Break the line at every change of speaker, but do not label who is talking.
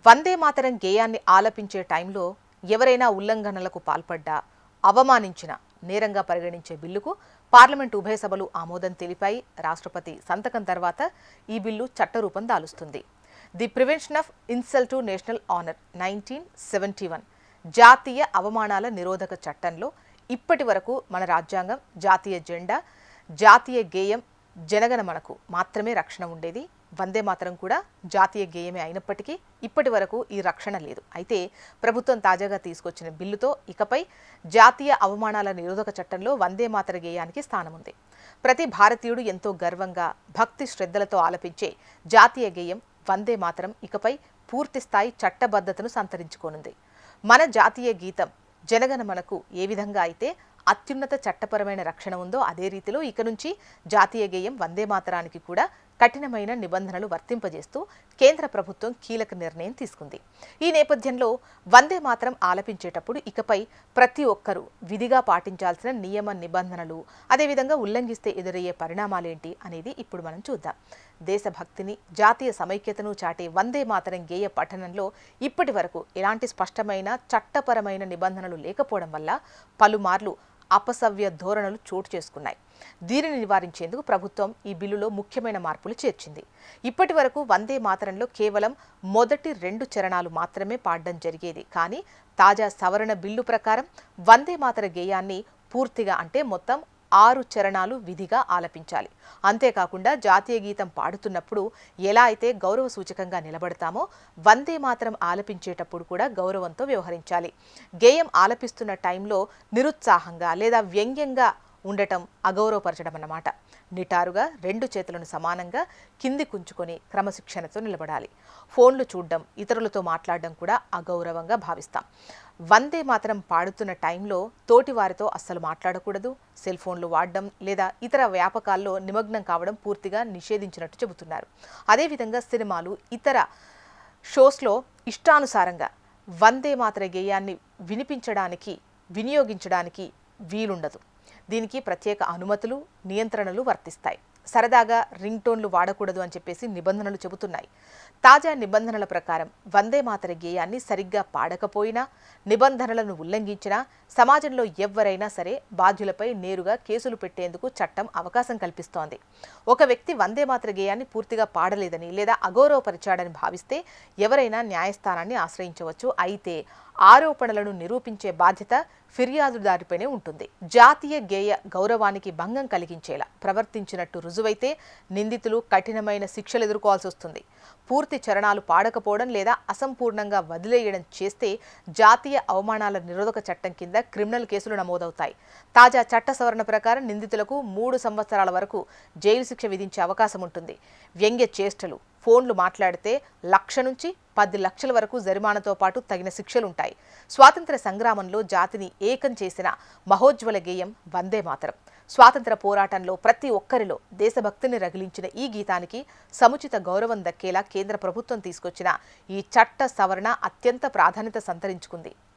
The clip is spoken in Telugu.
వందే మాతరం గేయాన్ని ఆలపించే టైంలో ఎవరైనా ఉల్లంఘనలకు పాల్పడ్డా, అవమానించిన నేరంగా పరిగణించే బిల్లుకు పార్లమెంటు ఉభయ సభలు ఆమోదం తెలిపాయి. రాష్ట్రపతి సంతకం తర్వాత ఈ బిల్లు చట్టరూపం దాలుస్తుంది. The prevention of insult to national honour 1971 జాతీయ అవమానాల నిరోధక చట్టంలో ఇప్పటి వరకు మన రాజ్యాంగం, జాతీయ జెండా, జాతీయ గేయం, జనగణమనకు మాత్రమే రక్షణ ఉండేది. వందే మాతరం కూడా జాతీయ గేయమే అయినప్పటికీ ఇప్పటి వరకు ఈ రక్షణ లేదు. అయితే ప్రభుత్వం తాజాగా తీసుకొచ్చిన బిల్లుతో ఇకపై జాతీయ అవమానాల నిరోధక చట్టంలో వందే మాతర గేయానికి స్థానం ఉంది. ప్రతి భారతీయుడు ఎంతో గర్వంగా, భక్తి శ్రద్ధలతో ఆలపించే జాతీయ గేయం వందే మాతరం ఇకపై పూర్తిస్థాయి చట్టబద్ధతను సంతరించుకోనుంది. మన జాతీయ గీతం జనగణమనకు ఏ విధంగా అయితే అత్యున్నత చట్టపరమైన రక్షణ ఉందో అదే రీతిలో ఇక నుంచి జాతీయ గేయం వందే మాతరానికి కూడా కఠినమైన నిబంధనలు వర్తింపజేస్తూ కేంద్ర ప్రభుత్వం కీలక నిర్ణయం తీసుకుంది. ఈ నేపథ్యంలో వందే మాతరం ఆలపించేటప్పుడు ఇకపై ప్రతి ఒక్కరూ విధిగా పాటించాల్సిన నియమ నిబంధనలు, అదేవిధంగా ఉల్లంఘిస్తే ఎదురయ్యే పరిణామాలేంటి అనేది ఇప్పుడు మనం చూద్దాం. దేశభక్తిని, జాతీయ సమైక్యతను చాటే వందే మాతరం గేయ పఠనంలో ఇప్పటి వరకు ఎలాంటి స్పష్టమైన చట్టపరమైన నిబంధనలు లేకపోవడం వల్ల పలుమార్లు అపసవ్య ధోరణులు చోటు చేసుకున్నాయి. దీనిని నివారించేందుకు ప్రభుత్వం ఈ బిల్లులో ముఖ్యమైన మార్పులు చేర్చింది. ఇప్పటి వరకు వందే మాతరంలో కేవలం మొదటి 2 చరణాలు మాత్రమే పాడడం జరిగేది. కానీ తాజా సవరణ బిల్లు ప్రకారం వందే మాతర గేయాన్ని పూర్తిగా అంటే మొత్తం 6 చరణాలు విధిగా ఆలపించాలి. అంతేకాకుండా జాతీయ గీతం పాడుతున్నప్పుడు ఎలా అయితే గౌరవ సూచకంగా నిలబడతామో వందే మాతరం ఆలపించేటప్పుడు కూడా గౌరవంతో వ్యవహరించాలి. గేయం ఆలపిస్తున్న టైంలో నిరుత్సాహంగా లేదా వ్యంగ్యంగా ఉండటం అగౌరవపరచడం అన్నమాట. నిటారుగా 2 చేతులను సమానంగా కింది కుంచుకొని క్రమశిక్షణతో నిలబడాలి. ఫోన్లు చూడడం, ఇతరులతో మాట్లాడడం కూడా అగౌరవంగా భావిస్తాం. వందే మాతరం పాడుతున్న టైంలో తోటి వారితో అస్సలు మాట్లాడకూడదు. సెల్ ఫోన్లు వాడడం లేదా ఇతర వ్యాపకాల్లో నిమగ్నం కావడం పూర్తిగా నిషేధించినట్టు చెబుతున్నారు. అదేవిధంగా సినిమాలు, ఇతర షోస్లో ఇష్టానుసారంగా వందే మాతర గేయాన్ని వినియోగించడానికి వీలుండదు. దీనికి ప్రత్యేక అనుమతులు, నియంత్రణలు వర్తిస్తాయి. సరదాగా రింగ్ టోన్లు వాడకూడదు అని చెప్పేసి నిబంధనలు చెబుతున్నాయి. తాజా నిబంధనల ప్రకారం వందే మాతర గేయాన్ని సరిగ్గా పాడకపోయినా, నిబంధనలను ఉల్లంఘించినా సమాజంలో ఎవరైనా సరే బాధ్యులపై నేరుగా కేసులు పెట్టేందుకు చట్టం అవకాశం కల్పిస్తోంది. ఒక వ్యక్తి వందే మాతర గేయాన్ని పూర్తిగా పాడలేదని లేదా అగౌరవపరిచాడని భావిస్తే ఎవరైనా న్యాయస్థానాన్ని ఆశ్రయించవచ్చు. అయితే ఆరోపణలను నిరూపించే బాధ్యత ఫిర్యాదుదారుపైనే ఉంటుంది. జాతీయ గేయ గౌరవానికి భంగం కలిగించేలా ప్రవర్తించినట్టు రుజువైతే నిందితులు కఠినమైన శిక్షలు ఎదుర్కోవాల్సి వస్తుంది. పూర్తి చరణాలు పాడకపోవడం లేదా అసంపూర్ణంగా వదిలేయడం చేస్తే జాతీయ అవమానాల నిరోధక చట్టం కింద క్రిమినల్ కేసులు నమోదవుతాయి. తాజా చట్ట సవరణ ప్రకారం నిందితులకు 3 సంవత్సరాల వరకు జైలు శిక్ష విధించే అవకాశం ఉంటుంది. వ్యంగ్య చేష్టలు, ఫోన్లు మాట్లాడితే 1,00,000 నుంచి 10 లక్షల వరకు జరిమానాతో పాటు తగిన శిక్షలుంటాయి. స్వాతంత్ర సంగ్రామంలో జాతిని ఏకం చేసిన మహోజ్వల గేయం వందే మాతరం. స్వాతంత్ర పోరాటంలో ప్రతి ఒక్కరిలో దేశభక్తిని రగిలించిన ఈ గీతానికి సముచిత గౌరవం దక్కేలా కేంద్ర ప్రభుత్వం తీసుకొచ్చిన ఈ చట్ట సవరణ అత్యంత ప్రాధాన్యత సంతరించుకుంది.